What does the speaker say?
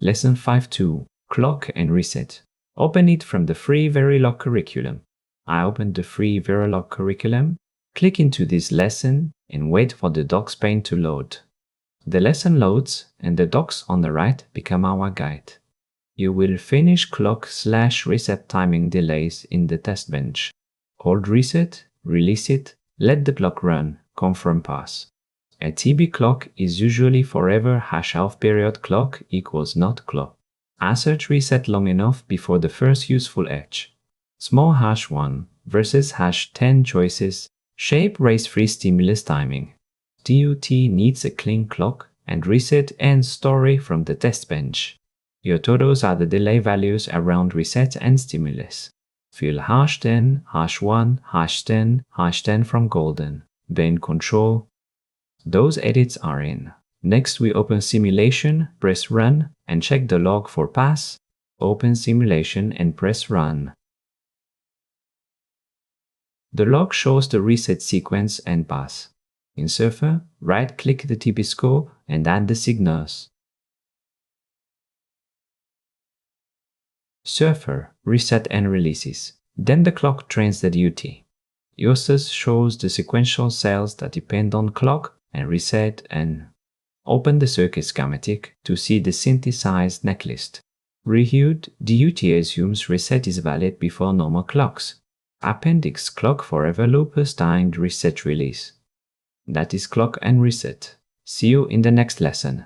Lesson 5.2 Clock and Reset. Open it from the free Verilog curriculum. I opened the free Verilog curriculum, click into this lesson, and wait for the docs pane to load. The lesson loads, and the docs on the right become our guide. You will finish clock/reset timing delays in the test bench. Hold reset, release it, let the clock run, confirm pass. A TB clock is usually forever #half period clock equals not clock. Assert reset long enough before the first useful edge. Small #1 versus #10 choices shape race-free stimulus timing. TOT needs a clean clock and reset ends story from the test bench. Your TODOs are the delay values around reset and stimulus. Fill #10, #1, #10, #10 from golden. Bane control. Those edits are in. Next we open simulation, press run, and check the log for pass. Open simulation and press run. The log shows the reset sequence and pass. In Surfer, right-click the TB score and add the signals. Surfer, reset and releases. Then the clock trains the duty. Yosys shows the sequential cells that depend on clock and reset and open the circuit schematic to see the synthesized netlist. Reviewed, DUT assumes reset is valid before normal clocks. Appendix clock forever loopers timed reset release. That is clock and reset. See you in the next lesson.